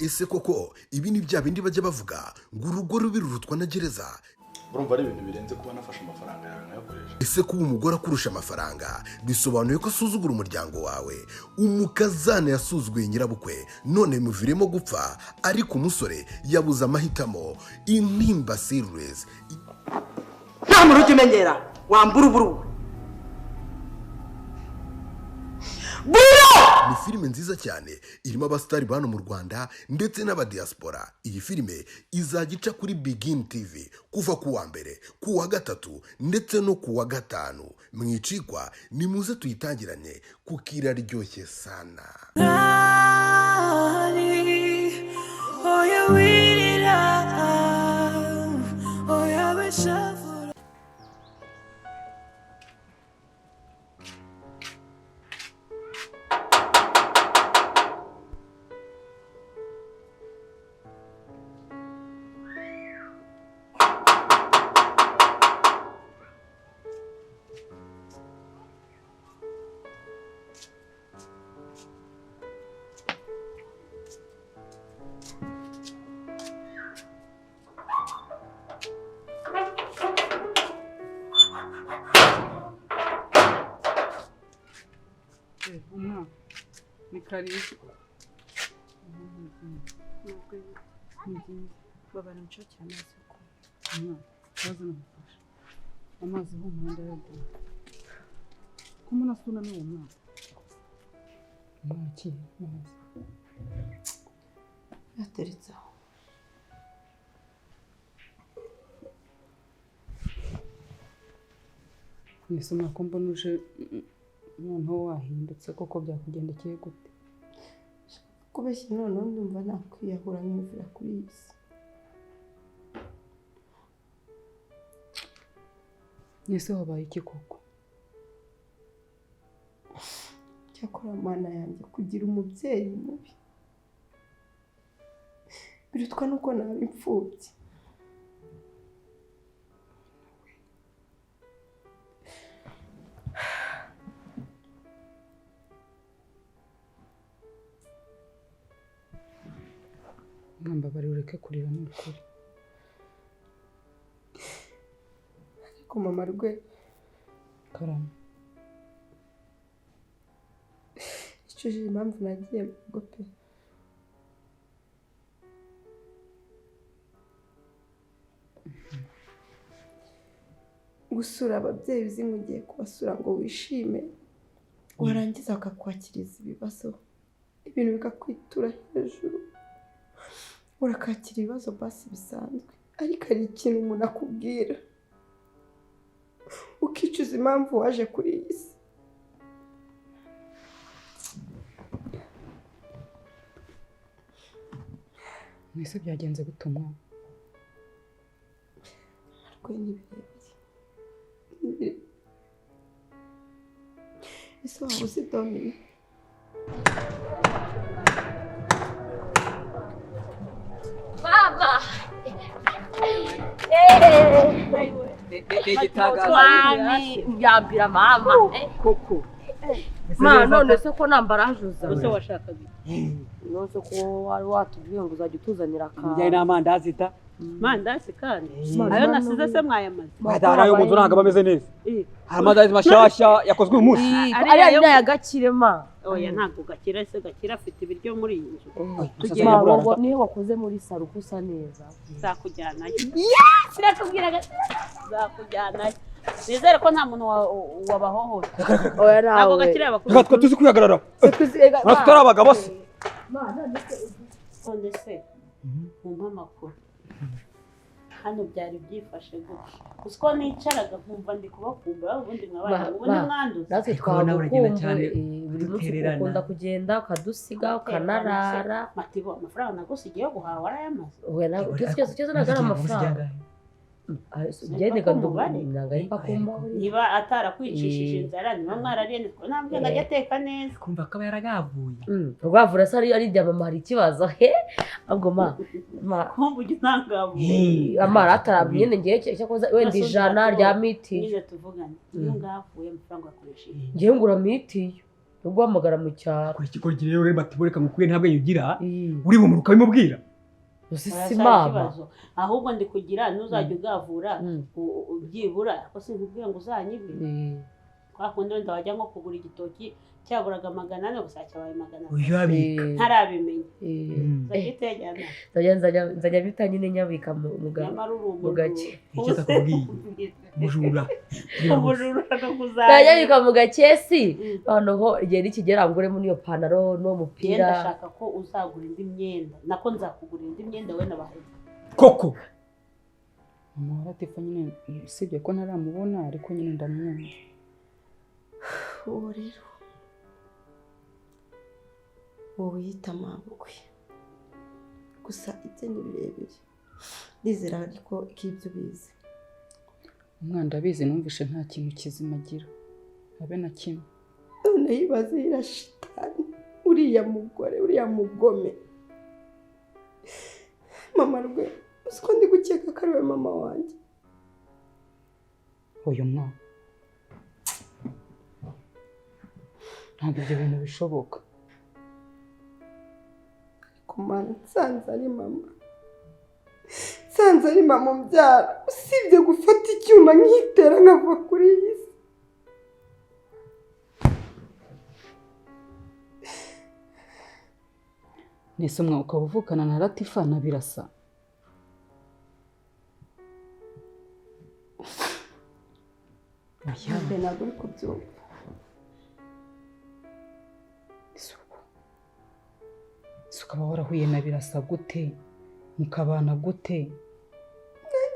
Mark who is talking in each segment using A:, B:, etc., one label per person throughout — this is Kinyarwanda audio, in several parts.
A: ese koko ibi ni bya bindi bajya bavuga ngo urugo rubi rurutwa na gereza?
B: urumva ari ibintu birenze kuba nafashe amafaranga yawe nkayakoresha.
A: ese kuba umugore akurusha amafaranga bisobanuye ko asuzugura umuryango wawe? Umukazana yasuzuguye nyirabukwe none muviremo gupfa, ariko umusore yabuze amahitamo. Intimba series.
C: nta muntu ujya umenyera wambura uburu.
A: Ni filime nziza cyane irimo abasitari bano mu Rwanda ndetse n'abadiaspora. Iyi filime izajya ica kuri Begin TV kuva ku wa mbere, ku wa gatatu ndetse no ku wa gatanu. Mwicikwa ni muze tuyitangiranye kuko iraryoshye sana.
D: Ni karibu.
E: Baba namchocha amazi huko.
D: Kazi namfasha. Amazi huko mwenda yote. Kumuna suna ni umna. Mwachi, amazi.
E: Yateritsa.
D: Nisoma ko mbonuje noneho wahindutse koko byakugendekeye gute?
E: Kubeshya noneho ndumva nakwiyahura nk'imvura kuri iyi si.
D: Nese wabaye iki koko?
E: Cyakora mana yanjye kugira umubyeyi mubi birutwa nuko naba imfubyi.
D: Ngamba ureke kurira n'ukuri.
E: Ariko mama rwe
D: Karama.
E: icyo je impamvu nagiye mu rugo pe. Gusura ababyeyi uzi ngo ugiye kubasura ngo wishime warangiza bakakwakiriza ibibazo ibintu bikakwitura hejuru. Urakakira ibibazo basi bisanzwe, ariko ari ikintu umuntu akubwira ukicuza impamvu waje kuri iyi si.
D: Nese byagenze gutumwa.
E: Ariko ni birebire. Ese waba uzi Dominic?
F: Mama! Twani yambira mama.
C: Koko.
F: Ma none se ko nambarajuza.
C: Ese washakaga.
F: Nose ko wari watubwiye ngo uzajya utuzanira ka.
C: Njye n'amandazi ta. Mandazi kandi. Ayo nasize se mwayamaze.
G: Adara yo muntu nanga bameze neza. Amandazi mashasha yakozwe uyu munsi.
F: Ari ya gakire ma.
C: Oya ntabwo gakira se gakira afite ibiryo muri iyi nzu.
F: Tugenda ngo niyo wakoze muri saro kusa neza.
C: Zakujyana.
F: Yes! Nakubwiraga. Zakujyana. Nizere ko nta muntu wabahohoye.
E: Oya nawe.
C: Ntabwo gakira abakuze.
G: Reka tuzi kwihagarara. Natwe turi abagabo se.
C: None se. Mumpa amakuru. Hano byari byifashe gutya. Usko nicaraga nkumva ndi kubakumbura ubundi mwabana ubundi mwanduza.
F: Natwe twagukumbuye buri munsi ukunda kugenda ukadusiga ukanarara.
C: Matibo amafaranga nagusigiye yo guhaha warayamaze.
F: Oya ntabwo cyose nagara amafaranga. Ugende nanga ipakumba.
C: Niba atarakwicishije inzara niba mwararene ntabwo ngajya ateka neza.
G: Kumva ko yaragavuye.
F: Rwavura se ari rya mama hari ikibazo he ahubwo ma
C: kumva ugitangabuye
F: amara atarabye nyine ngiye cyakoze wenda ijana rya miti
C: nize tuvugane iyo ngavuye amafaranga akoresheje
F: ngiye ngura miti no guhamagara mu cyaro.
G: Kora ikigoryi rero rero Matibore reka ngukwiye ntabwo yugira. Uri bumuruka bimubwira.
F: Si mama.
C: Ahubwo ndi kugira nuzajya ugavura ubyibura ko sinkubwiye ngo uzanyibe. Kwakundi wenda wajya nko kugura igitoki cyaguraga 400 gusa cyabaye 400.
G: Uyu abika.
C: Ntarabimenya.
F: Nzajya bita nyine nyabika mu gace.
G: Icyo takubwiye. Mujura.
C: Umujura akakuzana.
F: Nzajya bika mu gakesi. Noneho igihe nikigera nguremo niyo panaro no mupira.
C: Ndashaka ko uzagura indi myenda. Nako nzakugura indi myenda we nabahe.
G: Koko.
D: Mama Latifa nyine sibye ko ntaramubona ariko nyine ndamwumva.
E: Uwo rero wowe yita mabukwe gusa ibyo ni birebire ndizera ariko ikibyo bize
D: Umwana abizi numvishe nta kintu kizima agira habe na kimwe.
E: none yibaze irashitani uriya mugore uriya mugome mama rwe uko ndi gukeka ko ari we mama wanjye.
D: Uyu mwana ntabwo ibyo bintu bishoboka.
E: Kumana nsanze ari mama umbyara usibye gufata icyuma nkitera nkava kuri iyi si.
D: Nese umwe ukaba uvukana na Latifa na Birasa.
E: Ntabwo uri kubyumva.
D: Ukaba warahuye na Birasa gute mukabana gute?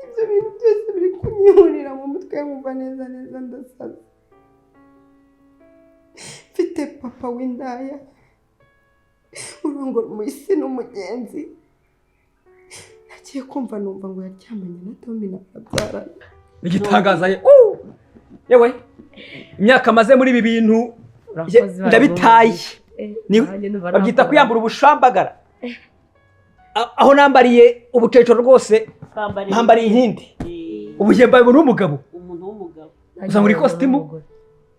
E: Ibyo bintu byose biri kunyihurira mu mutwe nkumva neza ndasaza. Mfite papa w'indaya urongora umuyisi n'umugenzi. Nagiye kumva numva ngo yaryamanye na Tommy na Babyarana.
G: Igitangaza yewe imyaka maze muri ibi bintu ndabitaye. Babyita kwiyambura ubushambagara. Aho nambariye ubucecero rwose ntambariye inkindi. Ubu yembaye n'umugabo.
C: Umuntu w'umugabo.
G: Uza muri kositimu.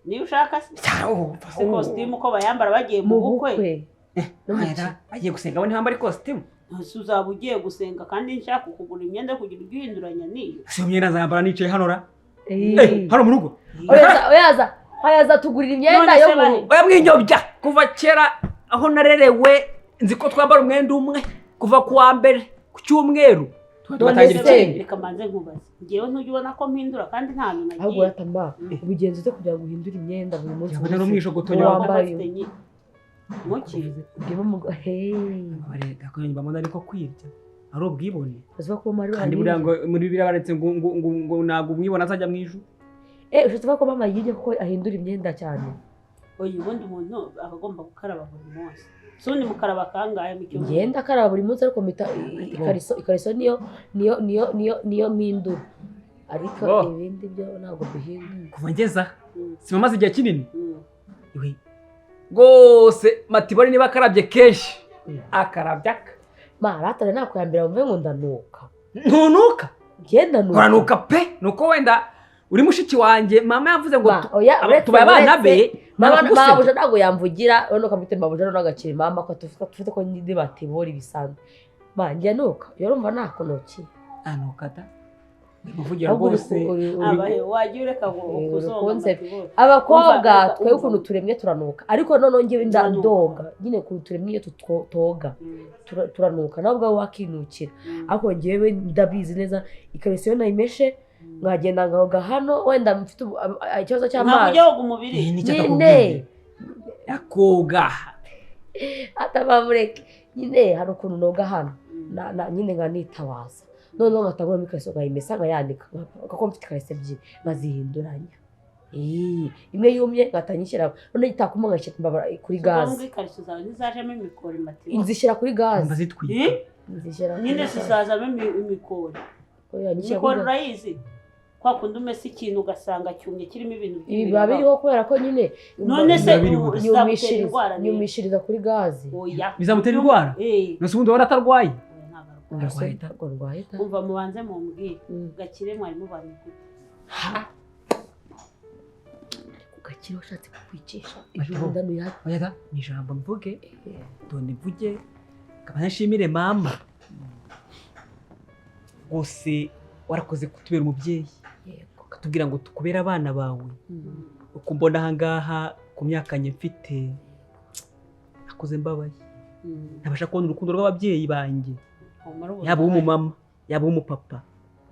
C: Niyo ushaka se kositimu ko bayambara bagiye mu bukwe.
G: Agiye gusenga we ntihambara ikositimu.
C: Uzaba ugiye gusenga kandi nshaka kugura imyenda kugira ubwihinduranya niyo.
G: Si imyenda nzambara nicaye hano ra. Hano mu rugo.
F: Oyaza tugurira imyenda yo mu rugo.
G: Oya mwinyobya kuva kera aho narerewe nzi ko twambara umwenda umwe kuva ku wa mbere ku cyumweru.
C: Reka manze nkubaze. Ngewe ntujya ubona ko mpindura kandi nta hantu nagiye.
F: Ahubwo yatamba ubigenza ute kugira ngo uhindure imyenda buri munsi.
G: Yabona n'umwishogotonyo
C: wambaye. Muki.
F: Ngiye mu
G: Bareka ko nyumva mbona ariko kwirya. Ari ubwibone.
F: Bavuga ko mari
G: Kandi buriya ngo muri Bibiliya baretse ngo nago umwibona azajya mu ijuru.
F: Ushobora ko mama yige ko ahindura imyenda cyane.
C: Oya ubundi umuntu abagomba gukaraba buri munsi. Sundi mukaraba kangahe mu cyumba.
F: Ngenda karaba buri munsi ariko mita ikariso niyo mindura. Ariko ibindi byo ntabwo bihindura.
G: Kuva ngeza si mama igihe kinini. Gose Matibore niba akarabye kenshi akarabyaka.
F: Maratare nakwambira mve ngo ndanuka.
G: Ntunuka?
F: Genda nuka.
G: Uranuka pe nuko wenda uri mushiki wanjye mama yavuze ngo tubaye abana be
F: mama babuja ntago yamvugira none ukamite babuja n'agakiri mama ko tufite ko ndi Matibore bisanzwe. Njye nuka yorumva nakonoki.
G: Anuka da. Muvugira rwose
C: abaye wagiye ureka kuzonga
F: abakobwa twe ukuntu turemye turanuka ariko none ngewe ndandoga nyine ku turemye iyo tutoga turanuka nabwo wakinukira ariko ngewe ndabizi neza ikariso nayimeshe mwagenda ngahoga hano wenda mfite ikibazo cy'amazi
C: ntabwo umubiri
F: nyine
G: yakoga
F: atabamureke nyine hari ukuntu noga hano nyine nganitawaza noneho ngatangura mikariso ngayimesa ngayanika kuko mfite ikariso ebyiri nkazihinduranya imwe yumye ngatanyishyira none gitakuma ngashyira kuri gaze
C: ikariso zawe ntizajemo imikori Matibore
F: inzishyira kuri gaze
G: bazitwika
C: nyine zizazamo imikori imikori urayizi kwa kundi umese ikintu ugasanga cyumye kirimo ibintu
F: byinshi biba biriho kubera ko nyine
C: none se
F: nyumishiriza kuri gaze
G: bizamutera indwara nose ubundi wari atarwaye
C: umva mubanze mumbwire gakire mwari mubanye gute
F: kiriho ushatse kukwicisha
G: Ati,
F: ejo bundi hano
G: oya ni ijambo mvuge dore mvuge kabana nshimire mama rwose warakoze kutubera umubyeyi
F: yego
G: ukatubwira ngo tukubere abana bawe uko mbona aha ngaha ku myaka nye mfite nakoze mbabaye ntabasha kubona urukundo rw'ababyeyi banjye yaba uw'umumama yaba uw'umupapa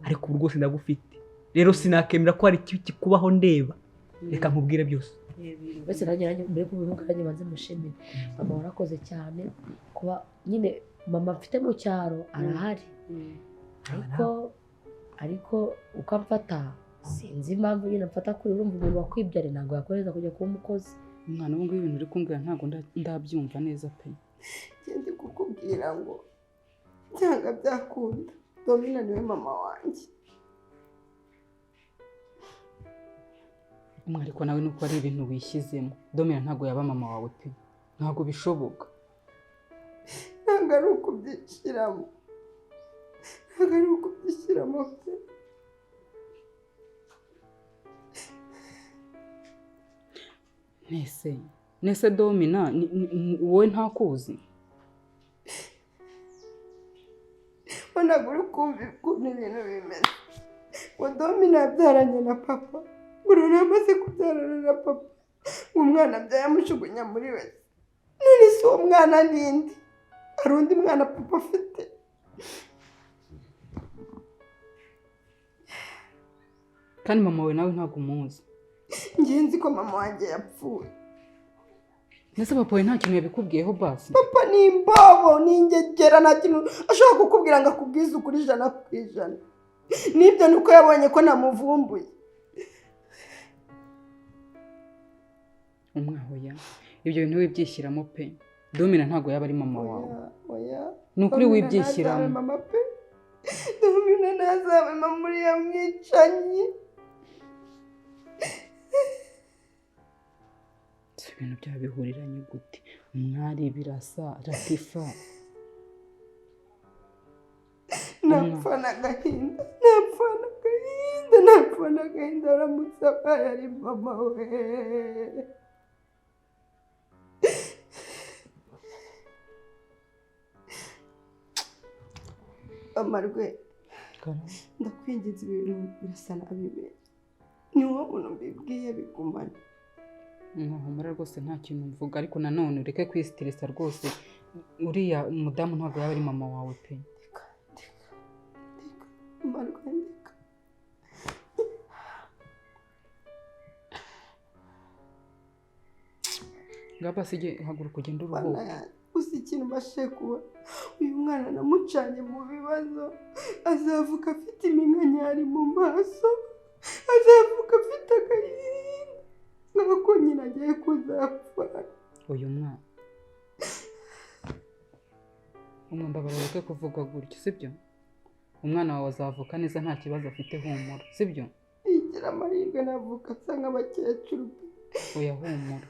G: ariko ubu rwose ndagufite rero sinakemera ko hari ikibi kikubaho ndeba reka nkubwire byose
F: mbese nanjye mbere yo kubivuga nanjye banze mushimire mama warakoze cyane kuba nyine mama mfite mu cyaro arahari ariko uko amfata sinzi impamvu nyine amfata kuri urumva umuntu wakwibyare ntabwo yakohereza kujya kuba umukozi
D: umwana ubu ngubu ibintu uri kumbwira ntabwo ndabyumva neza pe
E: ndi kukubwira ngo byanga byakunda Domina niwe mama wanjye
D: ariko nawe nuko ari ibintu wishyizemo Domina ntabwo yaba mama wawe pe ntabwo bishoboka
E: ntabwo ari ukubyishyiramo ntabwo ari ukubyishyiramo pe
D: nese Domina wowe ntakuzi
E: ntabwo uri kumva ukuntu ibintu bimeze ngo Domina yabyaranye na papa ngo rero amaze kubyarana na papa ngo umwana byayamushugunya muri we none si uwo mwana n'indi hari undi mwana papa afite
D: kandi mama we nawe ntabwo umuzi
E: ngiye nzi ko mama wanjye yapfuye
D: nese papa we nta kintu yabikubwiyeho basi
E: papa ni imbobo ni ingegera nta kintu ashobora kukubwira ngo akubwize ukuri 100%. Nibyo nuko yabonye ko namuvumbuye
D: umwahoya ibyo bintu wibyishyiramo pe Domina ntabwo yaba ari mama wawe
E: oya
D: ni ukuri wibyishyiramo
E: mama pe Domina nazabe mama muri yamwicanyi
D: ibintu byaba bihuriranye gute umwari birasa Latifa
E: napfa n'agahinda aramutse abaye ari mama we amarwe ndakwinginze ibintu birasa nabi ni wowe muntu mbibwiye bigumana
D: humura rwose nta kintu mvuga ariko nanone ureke kwisitirisa rwose uriya umudamu ntabwo yaba ari mama wawe pe ngaba sige haguruka ugenda uruhuka
E: gusa ikintu mbashe kuba uyu mwana namucanye mu bibazo azavuka afite iminkanyari mu maso azavuka afite agahinda nk'uko nyina agiye kuzapfa
D: uyu mwana umwambaro ureke kuvuga gutyo sibyo umwana wawe azavuka neza nta kibazo afite humura sibyo
E: yigira amahirwe navuka asa nk'abakecuru
D: oya humura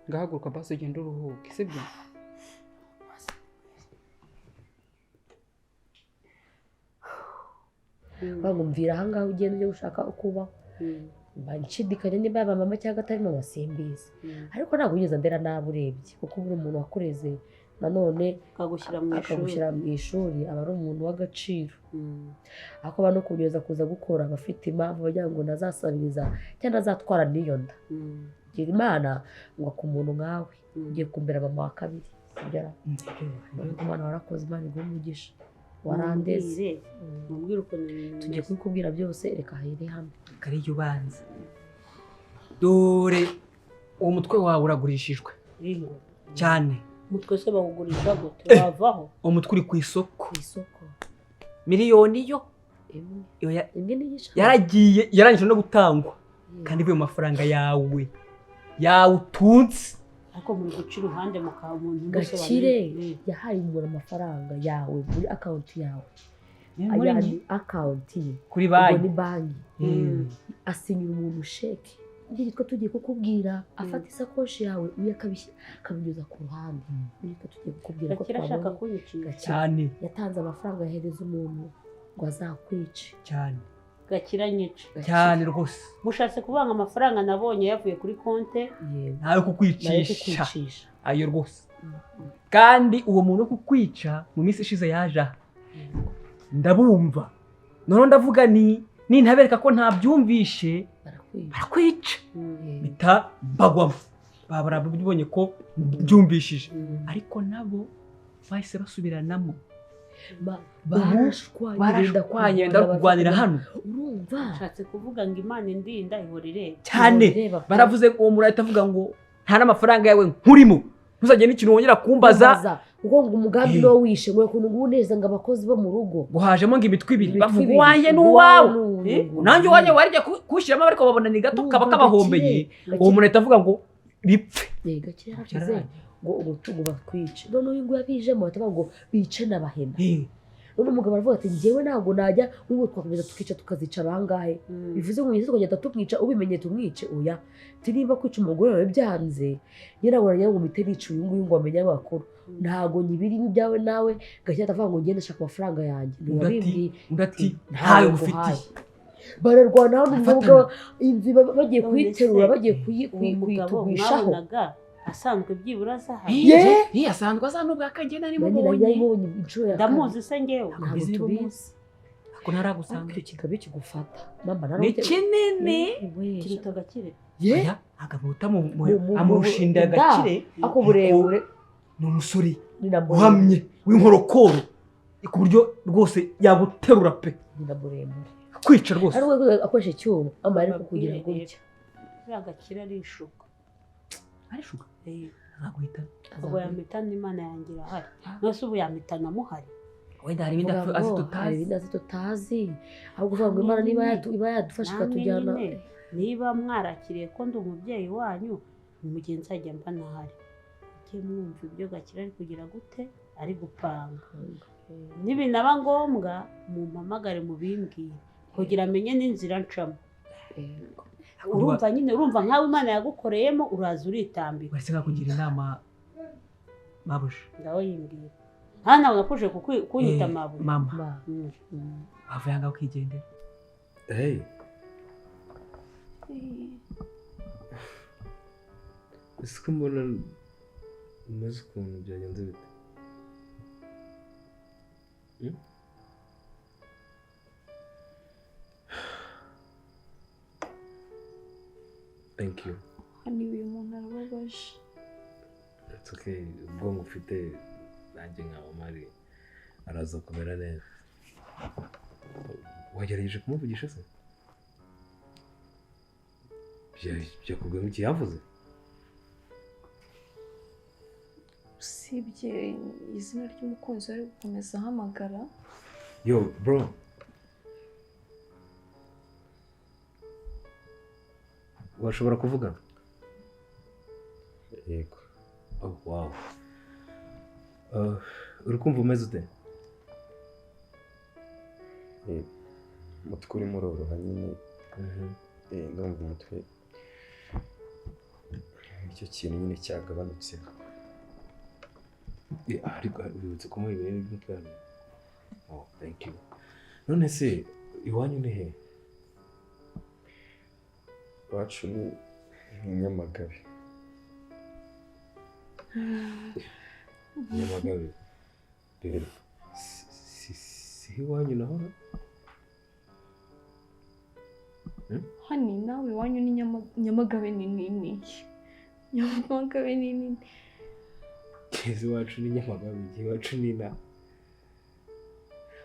D: ngahaguruka basi ugenda uruhuke sibyo
F: bagumvira ahangaha ugenda ujya gushaka ukubaho nshidikanya niba yaba mama cyangwa atari mama simbizi ariko ntabwo ugeze ndera nabi urebye kuko buri umuntu wakureze nanone akagushyira mu ishuri aba ari umuntu w'agaciro ariko no kunyuza kuza gukora abafite impamvu bagira ngo nazasabiriza cyangwa azatwara n'iyo nda gira imana ngo ku muntu nkawe ugiye kumbera mama wa kabiri umwana warakoze imana iguha umugisha warandeze tugiye kubikubwira byose reka here hamwe
G: kariya ubanza dore uwo mutwe wawe uragurishijwe cyane
C: umutwe se bawugurisha gute wavaho
G: umutwe uri ku isoko miliyoni yo yarangije no gutangwa kandi ivuye mu mafaranga yawe utunze
C: ariko muri guca iruhande mu kamuntu
F: Gakire yahaye umuntu amafaranga yawe muri akawunti yawe ayandi akawunti ye
G: kuri
F: ni banki asinyira umuntu sheke ibyo twe tugiye kukubwira afata isakoshi yawe uyu akabinyuza ku ruhande ibyo tugiye kukubwira ko
C: twabonye
G: cyane
F: yatanze amafaranga yahereza umuntu ngo azakwice
G: cyane
C: gakira nyica
G: cyane rwose
C: mushatse kuvanga amafaranga nabonye yavuye kuri konte
G: ntayo kukwicisha ayo rwose kandi uwo muntu wo kukwica mu minsi ishize yaje aha ndabumva noneho ndavuga nintabereka ko ntabyumvishe barakwica bita bagwamo babara bibonye ko byumvishije ariko nabo bahise basubiranamo barashwanye benda kurwanira hano
C: urumva nshatse kuvuga ngo Imana indinda ihora ireba
G: cyane baravuze uwo muntu ahita avuga ngo nta n'amafaranga yawe nkurimo ntuzagire n'ikintu wongera kumbaza
F: kuko ngo umugambi no wishe ngo ukuntu nguneza ngo abakozi bo mu rugo
G: guhajemo ngo imitwe ibiri bavuga uwanjye n'uwawe nanjye uwanjye warya kushyiramo ariko babona ni gato kaba kabahombeye uwo muntu ahita avuga ngo bipfe
F: gakira yaravuze ngo ubutugu bakwice none uyu nguyu abijemo batavuga ngo bice n'abahema none umugabo aravuga ati njyewe ntabwo najya nk'ubu twakomeza tukica tukazica abangahe bivuze ngo nyine tukagenda tumwica ubimenye tumwice oya niba kwica umugore wawe byanze nyirabura ngo mpite nica uyu nguyu ngo amenye amakuru ntabwo nyibirimo ibyawe nawe gakira atavuga ngo ngende ashaka amafaranga yanjye
G: ati ntayo ngufitiye
F: bararwana hano umukobwa inzu bagiye kuyiterura bagiye kuyitugishaho
C: asanzwe byibura asaha
G: asanzwe asa n'ubwa kagenda arimo
C: ndamuzi se ngewe
F: ntabwo tubizi
G: ako ntaragusanga
F: icyo kigabe kigufata
G: ni kinini
C: kiruta Gakire
G: agabuta amurushinda Gakire
F: ako burebure
G: ni umusore uhamye w'inkorokoro ku buryo rwose yabuterura pe
F: ni muremure
G: kwica rwose
F: ari akoresha icyuma amara kugira ngo gutya
C: Gakire arishuka
G: ntaguhita
C: ubwo yamitana Imana yanjye irahari nose ubu yamitana muhari
G: wenda hari ibindi
F: azi tutazi ahubwo uvuga ngo Imana niba yadufasha ikatujyana
C: niba mwarakiriye ko ndi umubyeyi wanyu umugenzi ajya mba ntahari ujye mwumva ibyo Gakire ari kugira gute ari gupanga nibinaba ngombwa mumpamagare mubimbwire kugira amenye n'inzira ncamo urumva nkawe Imana yagukoreyemo uraza uritambira
G: wese nkakugira inama mabuje
C: ngaho yimbwira hano ntabwo nakuje kunyita mabuje
G: mama wavuye ahangaha ukigendera
H: ese ko mbona umeze ukuntu byagenze bite thank you
E: hano uyu muntu arababaje
H: it's okay ubwonko ufite nanjye nkaba mari araza kumera neza wagerageje kumuvugisha se byakubwira iki yavuze
E: usibye izina ry'umukunzi ari gukomeza ahamagara
H: yo bro washobora kuvuga yego oh wow uri kumva umeze ute
I: umutwe urimo uroroha nyine ndumva umutwe icyo kintu nyine cyagabanutse
H: ariko wibutse kumuha ibintu by'umutwe hano oh thank you none se iwanyu ni he
I: iwacu ni Nyamagabe
H: Nyamagabe si iwanyu naho
E: hani nawe iwanyu ni Nyamagabe ni nini Nyamagabe ni nini
H: kezi iwacu ni Nyamagabe iwacu ni na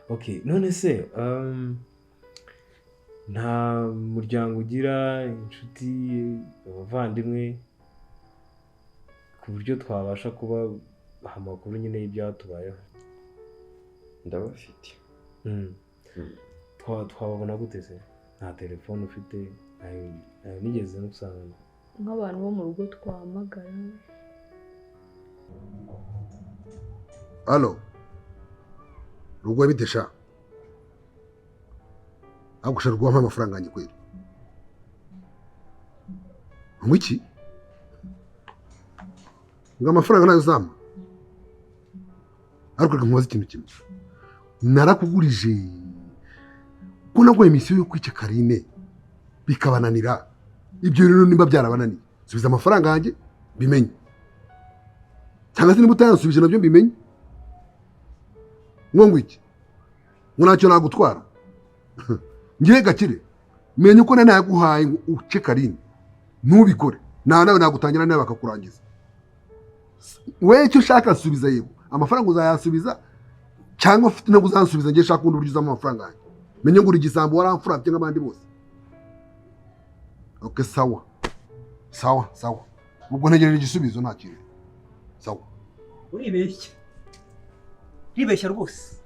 H: okay none se nta muryango ugira inshuti abavandimwe ku buryo twabasha kuba amakuru nyine y'ibyatubayeho
I: ndabafite
H: twababona gute se nta telefone ufite ntayo nigeze no gusanga
E: nk'abantu bo mu rugo twahamagara
A: halo rugo bidesha agusha rwampa amafaranga yanjye kweli ngwiki ngo amafaranga nayo uzampa ariko nkubaza ikintu kimwe narakugurije
J: ko naguhaye misiyo yo kwica Karine bikabananira, ibyo rero nimba byarabananiye subiza amafaranga yanjye bimenye, cyangwa se niba utayansubije nabyo mbimenye. ngo iki ngo ntacyo nagutwara ngiye Gakire, menye uko nayaguhaye ngo uce Karine ntubikore, nawe nagutangira nawe bakakurangiza. Wewe icyo ushaka subiza, yego amafaranga uzayasubiza, cyangwa ufite no kuzansubiza ngiye shaka undi buryo uzamo amafaranga yanjye. Menye ngo uri igisambo waramfurabye nk'abandi bose. Okay, sawa sawa sawa, ubwo ntegereje igisubizo nta kintu. Sawa,
G: uribeshya rwose.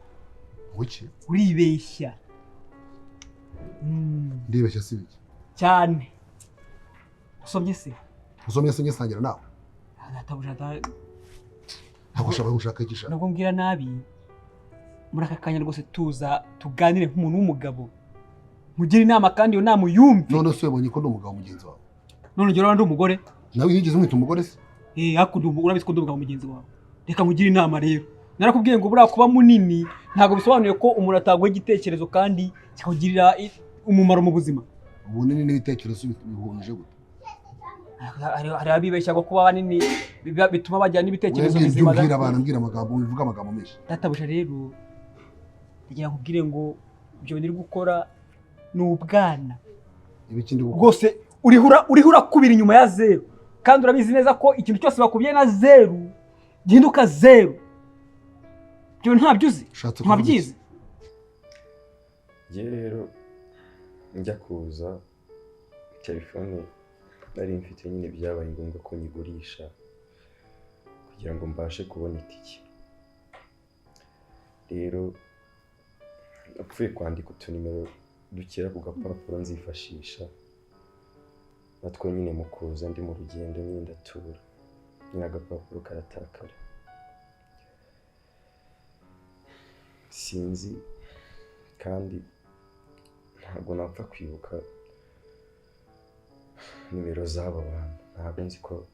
J: Wiki
G: Uribeshya.
J: ndibeshya si biki
G: Cyane. Usomye se?
J: usomye se ngesangira nawe
G: Databuja
J: ntabwo ushaka igisha.
G: nabwo mbwira nabi. Muri aka kanya rwose tuza tuganire nk'umuntu w'umugabo. Mugira inama kandi iyo nama uyumve.
J: None se wabonye ko ndi umugabo mugenzi wawe?
G: None ugera ndi umugore?
J: Nawe yigeze umwita umugore se?
G: Hakundi urabizi ko ndi umugabo mugenzi wawe. Reka nkugire inama rero. Narakubwiye ngo buriya kuba munini ntabwo bisobanuye ko umuntu ataguha igitekerezo kandi kikagirira umumaro mu buzima.
J: Ubunini n'ibitekerezo bihuje gute?
G: Hari abibeshya ko kuba banini bituma bagira n'ibitekerezo bizima.
J: Mbwira abantu, mbwira amagambo, bivuga amagambo menshi.
G: Databuja rero ndagira nkubwire ngo ibyo biri gukora ni ubwana.
J: Ibiki ndi gukora?
G: Rwose urihura kubira inyuma ya zero. Kandi urabizi neza ko ikintu cyose bakubiye na zero gihinduka zero. Ibyo ntabyo uzi? Ntabyizi?
I: Njye rero njya kuza telefone nari mfite nyine byabaye ngombwa ko nyigurisha kugira ngo mbashe kubona itike. Rero napfuye kwandika utunimero dukera ku gapapuro nzifashisha, natwo nyine mu kuza ndi mu rugendo nyine ndatura, nyine agapapuro karatakara. Sinzi kandi ntabwo napfa kwibuka nimero z'abo bantu, ntabwo nzi ko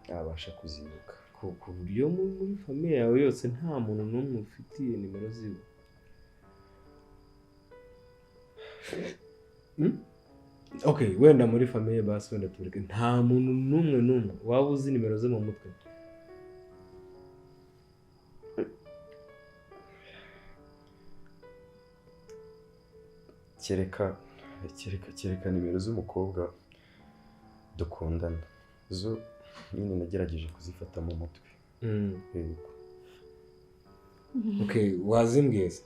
I: nabasha kuzibuka.
H: Ku buryo muri famiye yawe yose nta muntu n'umwe ufitiye nimero ziwe? Okay, wenda muri famiye basi wenda tureke nta muntu n'umwe waba uzi nimero ze mu mutwe?
I: kereka nimero z'umukobwa dukundana zo nyine nagerageje kuzifata mu mutwe. Yego.
H: Okay, wazimbwiye se?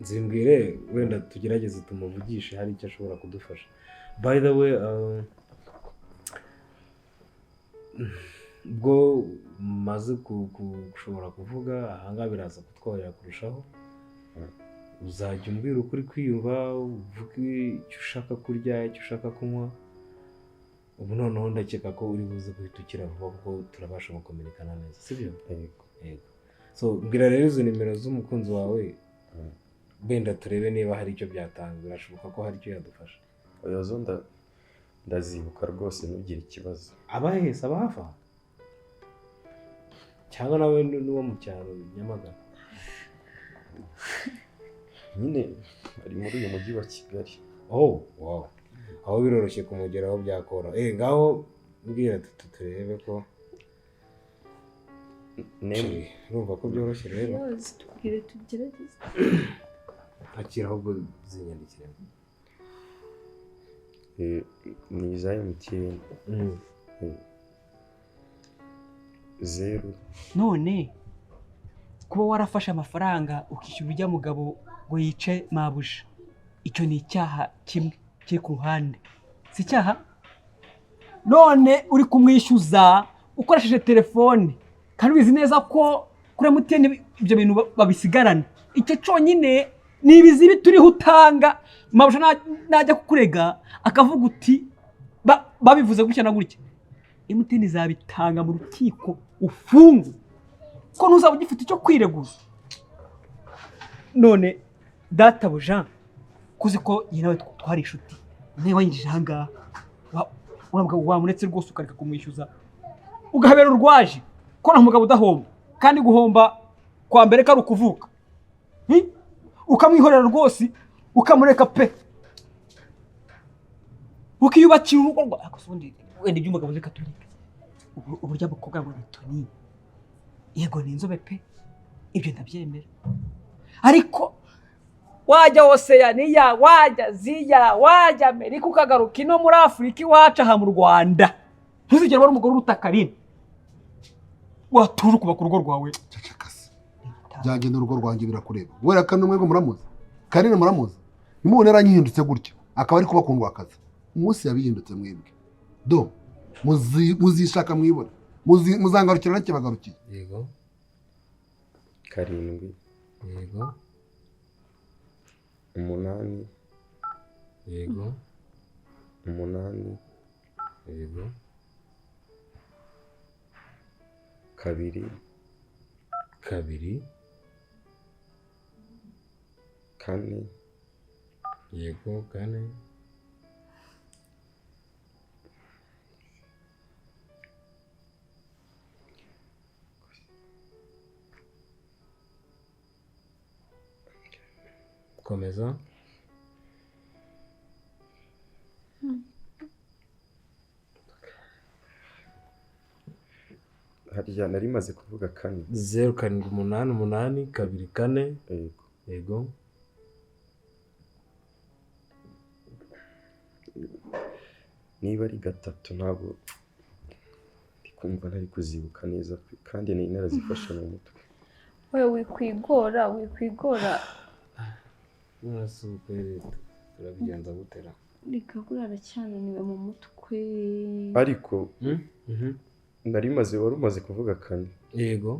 H: Nzimbwire wenda tugerageze tumuvugishe hari icyo ashobora kudufasha. By the way, ubwo maze gushobora kuvuga ahangaha biraza kutworohera kurushaho. Uzajya umbwira ukuri kwiyumva, uvuge icyo ushaka kurya, icyo ushaka kunywa. Ubu noneho ndakeka ko uri buze guhita ukira vuba kuko turabasha gukominikana neza, sibyo? Yego. So mbwira rero izo nimero z'umukunzi wawe, benda turebe niba hari icyo byatanga. Birashoboka ko hari icyo yadufasha.
I: Oya zo ndazibuka rwose, ntugire ikibazo.
H: Abahese aba hafi aha? Cyangwa nawe n'uwo mu cyaro Nyamagana?
I: Nyine ari muri uyu mujyi wa Kigali.
H: Oh, wow. Aho biroroshye kumugeraho byakora. Ngaho mbwira turebe ko urumva ko byoroshye rero.
E: Tubwire tugerageze.
H: Akira ahubwo zinyandikire.
I: Ni za MTN. 0.
G: None kuba warafashe amafaranga ukishyura ujya mugabo ngo yice mabuja, icyo ni icyaha kimwe kiri ku ruhande, si icyaha? None uri kumwishyuza ukoresheje telefone kandi ubizi neza ko kuri MTN ibyo bintu babisigarana. Icyo cyonyine ni ibizibi turiho utanga. Mabuja najya kukurega akavuga uti babivuze gutya na gutya, MTN izabitanga mu rukiko ufungwe ko ntuzaba ugifite icyo kwireguza. None databuja kuzi ko njye nawe twari inshuti, nawe wanyinjije ahangaha wamuretse rwose ukareka kumwishyuza ugahabera urwaje ko nta mugabo udahomba, kandi guhomba kwa mbere kari ukuvuka. ukamwihorera rwose ukamureka pe ukiyubakira urugo rwawe ariko ubundi wenda iby'umugabo reka tureke uburyo abakobwa ngo ni Tony yego ni inzobe pe ibyo ndabyemera ariko wajya Oceania wajya Aziya wajya Amerika ukagaruka ino muri Afurika iwacu aha mu Rwanda ntuzigere ubona umugore uruta Karine watura ukubaka urugo rwawe
J: cacakase byagenda urugo rwanjye birakureba wera kano mwego muramuzi Karine muramuzi nimubona yaranyihindutse gutya akaba ari kubakundwa akazi umunsi yabihindutse mwebwe do muzishaka mwibona muzangarukira nake bagarukiye
H: yego
I: 7
H: yego
I: 8
H: yego
I: 8
H: yego
I: 2
H: 2
I: 4
H: yego 4 komeza
I: harya nari maze kuvuga 4
H: 0 7 8 8 2 4
I: yego
H: yego
I: niba ari 3 ntabwo ndikumva ntari kuzibuka neza kandi nari narazifashe mu mutwe
E: wewe wikwigora
H: mwasuke turabigenza gutera
E: rikagurara cyane niwe mu mutwe
I: ariko wari umaze kuvuga 4
H: yego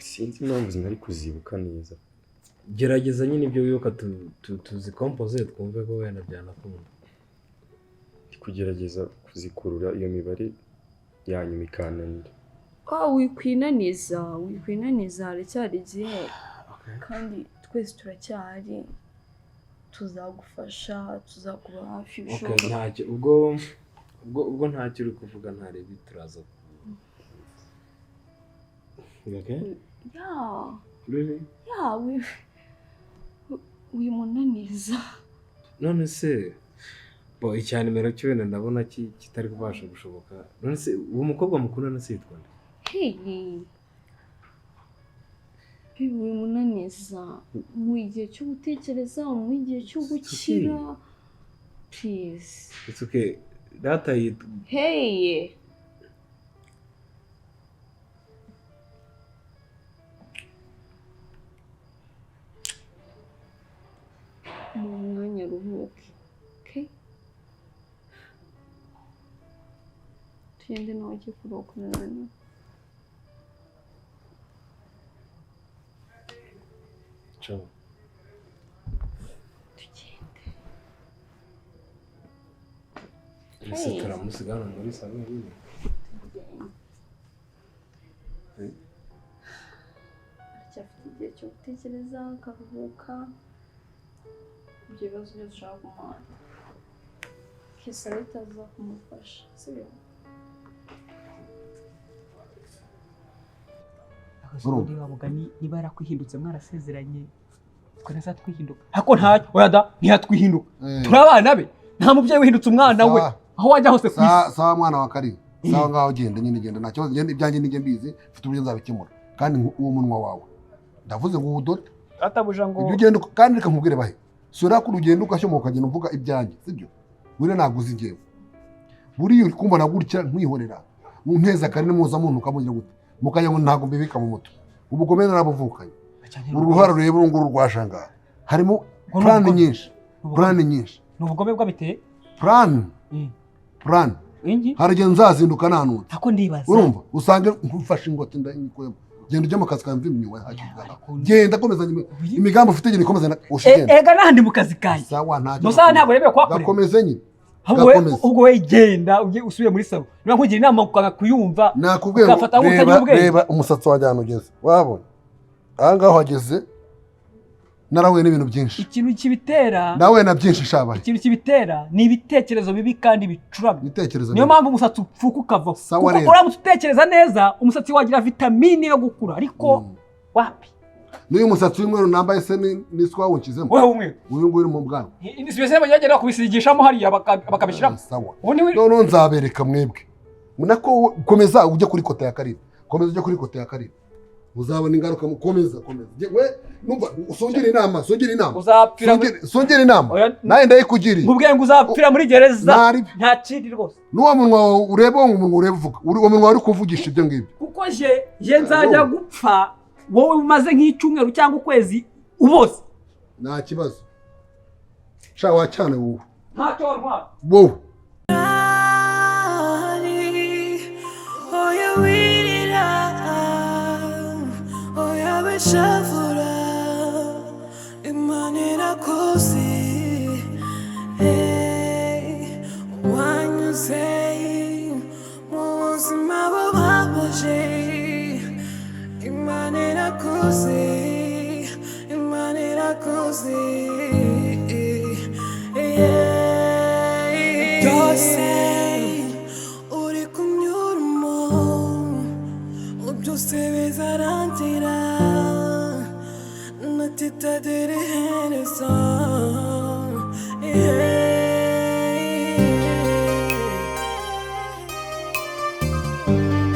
I: sinzi impamvu ntari kuzibuka neza
H: gerageza nyine ibyo wibuka tuzikompoze twumve ko wenda byanakunda
I: kugerageza kuzikurura iyo mibare yanyuma ikananira
E: wikwinaniza haracyari igihe kandi twese turacyari tuzagufasha tuzakuba hafi
H: bishoboka ntacyo ubwo ntacyo uri kuvuga ntarebi turaza okay really
E: wimunaniza
H: none se icya nimero cyo wenda ndabona kitari kubasha gushoboka none se uwo mukobwa mukuru none se yitwa nde
E: wimunaniza mu gihe cyo gutekereza mu gihe cyo gukira please
H: it's okay data
E: mu mwanya ruhuke okay tugende nawe ugiye kuruhuka none
H: ciao ese turamusigana muri salo nyine
E: aracyafite igihe cyo gutekereza akaruhuka ibyo bibazo byose ushaka kumara kisa leta aza kumufasha sibyo
G: ubundi wamugani niba yarakwihindutse mwarasezeranye twese twihinduka hako ntacyo oyada ntiyatwihinduka turi abana be nta mubyeyi wihindutse umwana we aho wajya hose ku isi
J: sawa mwana wa Karine sawa ngaho genda nta kibazo ibyanjye nige mbizi mfite uburyo nzabikemura kandi uwo munwa wawe ndavuze ngo udote
G: atabuja ngo
J: ibyo ugenda kandi reka nkubwire bahe sura ko urugendo ukashyomoka ukagenda uvuga ibyanjye sibyo bure naguze ngewe buriya uri kumbona gutya nkwihorera unteza Karine muza muntu ukamugira gute mukanya ngo ntago mbibika mu mutwe ubugome narabuvukanye uruhara rureba urunguru rwashanga harimo plan nyinshi
G: n'ubugome bw'abiteye
J: plan haragenda nzazinduka nanutse
G: ako ndibaza
J: urumva usange nkufashe ingote ndanyikoyemo genda ujya mu kazi kawe mvimwe genda komeza imigambi ufite genda ikomeza ushigenda
G: ega nahandi mu kazi kawe
J: sawa ntacyo
G: musa ntabwo rebe kwa kure
J: gakomeze nyine
G: ubwo we genda usubiye muri salo niba nkugira inama ukanga kuyumva
J: nakubwiye reba umusatsi wanjye hano ugeze wabonye aha ngaho hageze narahuye n'ibintu byinshi
G: ikintu kibitera
J: nawe na byinshi shabaye
G: ikintu kibitera ni ibitekerezo bibi kandi bicuramye
J: ibitekerezo
G: niyo mpamvu umusatsi upfuka ukava kuko uramutse utekereza neza umusatsi wagira vitamine yo gukura ariko wapi
J: n'uyu musatsi w'umweru nambaye se n'isi wawukizemo
G: wowe umwe
J: uyu nguyu uri mu bwanwa
G: mbese bagenda kubisigishamo hariya bakabishyiramo
J: sawa
G: ubu niwe
J: none nzabereka mwebwe nako komeza ujye kuri kote ya karindwi komeza ujye kuri kote ya karindwi uzabona ingaruka komeza we numva usongera inama
G: uzapfira
J: songera inama nawe ndayikugiriye
G: nkubwiye ngo uzapfira muri gereza nta kindi rwose
J: n'uwo munwa ureba umuntu urevuga uwo munwa wari kuvugisha ibyo ngibyo
G: kuko je nzajya gupfa wowe umaze nk'icyumweru cyangwa ukwezi ubose
J: nta kibazo sha wacyane wowe
G: ntacyo warwara
J: wowe
K: shavura imanira kosi wanyuze mu buzima bubabaje imanira kosi byose uri kunyuramo byose bizarangira natitadere herezo